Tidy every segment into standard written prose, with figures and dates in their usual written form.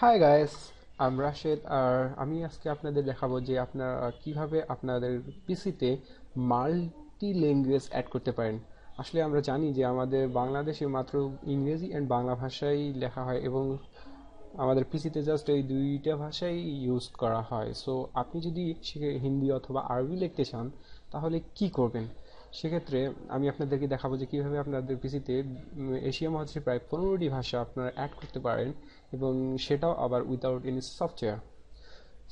Hi guys, আম রাশেদ। আর আমি আজকে আপনাদের দেখাবো যে আপনারা কিভাবে আপনাদের পিসিতে মাল্টি ল্যাঙ্গুয়েজ অ্যাড করতে পারেন। আসলে আমরা জানি যে আমাদের বাংলাদেশে মাত্র ইংরেজি অ্যান্ড বাংলা ভাষাই লেখা হয় এবং আমাদের পিসিতে জাস্ট এই দুইটা ভাষাই ইউজ করা হয়। সো আপনি যদি হিন্দি অথবা আরবি লিখতে চান তাহলে কি করবেন? সেক্ষেত্রে আমি আপনাদেরকে দেখাবো যে কীভাবে আপনাদের পিসিতে এশিয়া মহাদেশের প্রায় 15টি ভাষা আপনারা অ্যাড করতে পারেন এবং সেটাও আবার উইদাউট এনি সফটওয়্যার।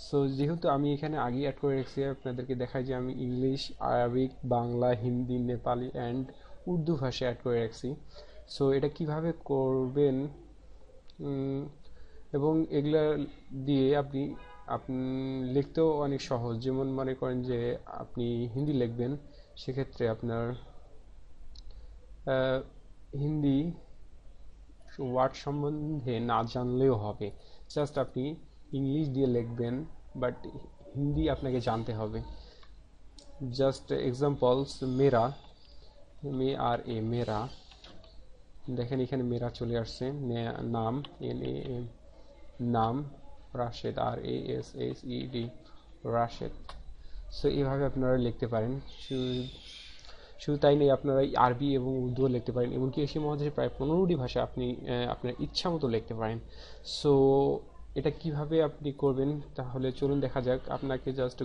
সো যেহেতু আমি এখানে আগেই অ্যাড করে রেখেছি, আপনাদেরকে দেখাই যে আমি English, Arabic, Bangla, Hindi, Nepali and Urdu ভাষা অ্যাড করে রাখছি। সো এটা কিভাবে করবেন এবং এগুলা দিয়ে আপনি আপনি লিখতেও অনেক সহজ। যেমন মনে করেন যে আপনি হিন্দি লিখবেন, সেক্ষেত্রে আপনার হিন্দি ওয়ার্ড সম্বন্ধে না জানলেও হবে, জাস্ট আপনি ইংলিশ দিয়ে লিখবেন, বাট হিন্দি আপনাকে জানতে হবে। জাস্ট এক্সাম্পলস, মেরা, মেরা, দেখেন এখানে মেরা চলে আসছে। নাম, NAM, নাম, রাশেদ, RASHED, রাশেদ। সো এইভাবে আপনারা লিখতে পারেন। শুধু তাই নেই, আপনারা আরবি এবং উর্দুও লিখতে পারেন, এমনকি এশিয়া মহাদেশের প্রায় 15টি ভাষা আপনি আপনার ইচ্ছা মতো লিখতে পারেন। সো এটা কিভাবে আপনি করবেন তাহলে চলুন দেখা যাক। আপনাকে জাস্ট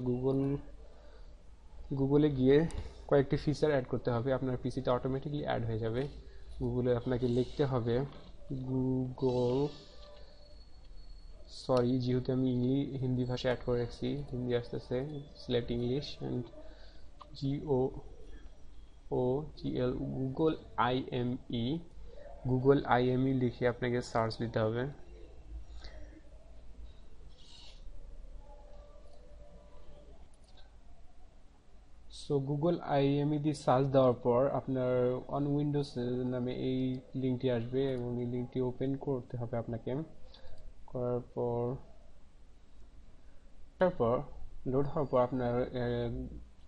গুগলে গিয়ে কয়েকটি ফিচার অ্যাড করতে হবে, আপনার পিসিতে অটোমেটিকলি অ্যাড হয়ে যাবে। গুগলে আপনাকে লিখতে হবে গুগল, সরি যেহেতু আমি হিন্দি ভাষা অ্যাড করে রাখছি, হিন্দি আসতেছে, select English and GOOGL, Google IME লিখে আপনাকে সার্চ দিতে হবে। সো গুগল IME দিয়ে সার্চ দেওয়ার পর আপনার অন উইন্ডোজ নামে এই লিঙ্কটি আসবে এবং এই লিঙ্কটি ওপেন করতে হবে আপনাকে। করার পর তারপর লোড হওয়ার পর আপনার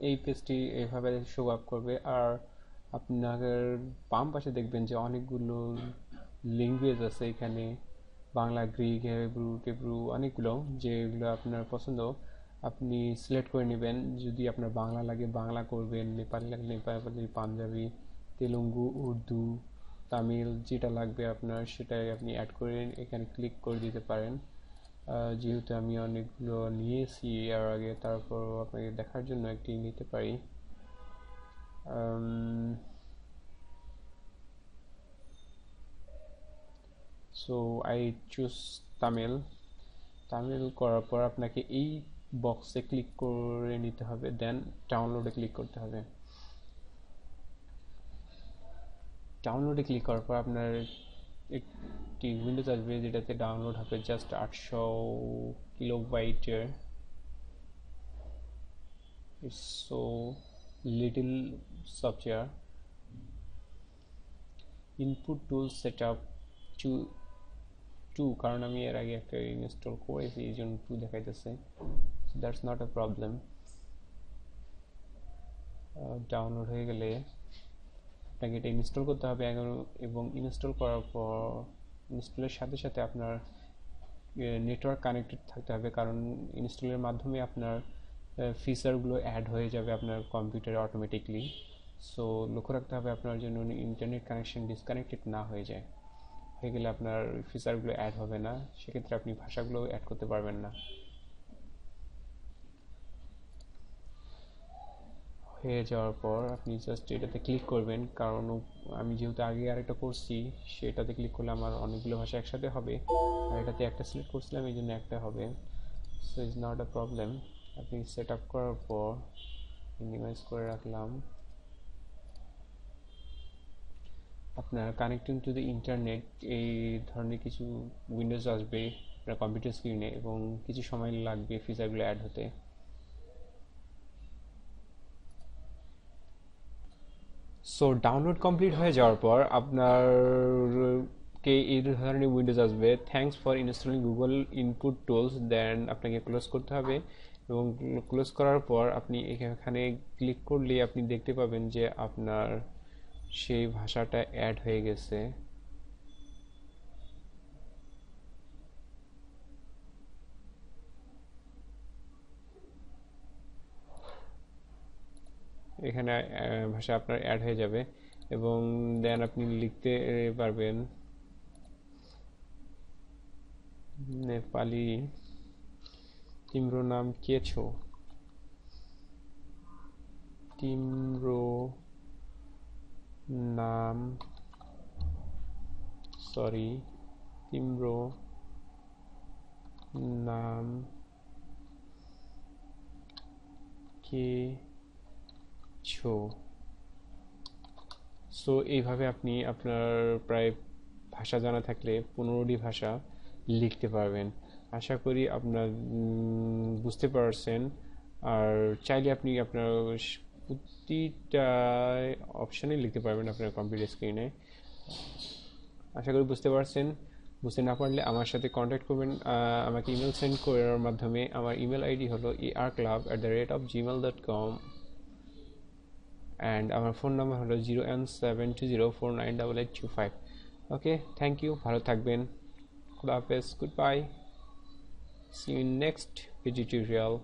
এই পেজটি এইভাবে শো আপ করবে। আর আপনার বাম পাশে দেখবেন যে অনেকগুলো ল্যাঙ্গুয়েজ আছে এখানে, বাংলা, গ্রিক, হিব্রু টেব্রু, অনেকগুলো। যেগুলো আপনার পছন্দ আপনি সিলেক্ট করে নেবেন। যদি আপনার বাংলা লাগে বাংলা করবেন, নেপালি লাগলে নেপালি, পাঞ্জাবি, তেলুগু, উর্দু, তামিল, যেটা লাগবে আপনার সেটাই আপনি অ্যাড করে এখানে ক্লিক করে দিতে পারেন। যেহেতু আমি অনেকগুলো নিয়েছি এর আগে, তারপর আপনাকে দেখার জন্য একটি নিতে পারি। সো আই চুজ তামিল করার পর আপনাকে এই বক্সে ক্লিক করে নিতে হবে, দেন ডাউনলোডে ক্লিক করতে হবে। ডাউনলোডে ক্লিক করার পর আপনার একটি উইন্ডোজ আসবে যেটাতে ডাউনলোড হবে জাস্ট 800 কিলোবাইটের। It's so little software. Input tool set up to, কারণ আমি এর আগে একটা ইনস্টল করেছি এই জন্য 2 দেখাইতেছে। That's not a problem. Download হয়ে গেলে আপনাকে এটা ইনস্টল করতে হবে এবং ইনস্টল করার পর ইনস্টলের সাথে সাথে আপনার নেটওয়ার্ক কানেক্টেড থাকতে হবে, কারণ ইনস্টলের মাধ্যমে আপনার ফিচারগুলো অ্যাড হয়ে যাবে আপনার কম্পিউটারে অটোমেটিকলি। সো লক্ষ্য রাখতে হবে আপনার জন্য ইন্টারনেট কানেকশন ডিসকানেক্টেড না হয়ে যায়। হয়ে গেলে আপনার ফিচারগুলো অ্যাড হবে না, সেক্ষেত্রে আপনি ভাষাগুলো অ্যাড করতে পারবেন না। হয়ে যাওয়ার পর আপনি জাস্ট এটাতে ক্লিক করবেন, কারণ আমি যেহেতু আগে আরেকটা করছি সেটাতে ক্লিক করলে আমার অনেকগুলো ভাষা একসাথে হবে, আর এটাতে একটা সিলেক্ট করছিলাম এই জন্য একটা হবে। So is not a problem. আপনি সেট আপ করার পর মিনিমাইজ করে রাখলাম। আপনার কানেক্টিং টু দ্য ইন্টারনেট এই ধরনের কিছু উইন্ডোজ আসবে আপনার কম্পিউটার স্ক্রিনে এবং কিছু সময় লাগবে ফিচারগুলো অ্যাড হতে। সো ডাউনলোড কমপ্লিট হয়ে যাওয়ার পর আপনারকে এই ধরনের উইন্ডোজ আসবে, thanks for installing Google input tools, then আপনাকে ক্লোজ করতে হবে। এবং ক্লোজ করার পর আপনি এখানে ক্লিক করলে আপনি দেখতে পাবেন যে আপনার সেই ভাষাটা অ্যাড হয়ে গেছে। এখানে ভাষা আপনার অ্যাড হয়ে যাবে এবং দেন আপনি লিখতে পারবেন नेपाली तिम्रो नाम के छो, तिम्रो नाम सरी तिम्रो नाम के छो। সো এইভাবে আপনি আপনার প্রায় ভাষা জানা থাকলে 15টি ভাষা লিখতে পারবেন। আশা করি আপনার বুঝতে পারছেন। আর চাইলে আপনি আপনার প্রতিটা অপশানে লিখতে পারবেন আপনার কম্পিউটার স্ক্রিনে। আশা করি বুঝতে পারছেন। বুঝতে না পারলে আমার সাথে কন্ট্যাক্ট করবেন, আমাকে ইমেল সেন্ড করার মাধ্যমে। আমার ইমেল আইডি হলো arclub@gmail.com অ্যান্ড আমার ফোন নাম্বার হলো 0n720498825। ওকে, থ্যাংক ইউ, ভালো থাকবেন, খুদা হাফেজ, good bye, see you in next video tutorial.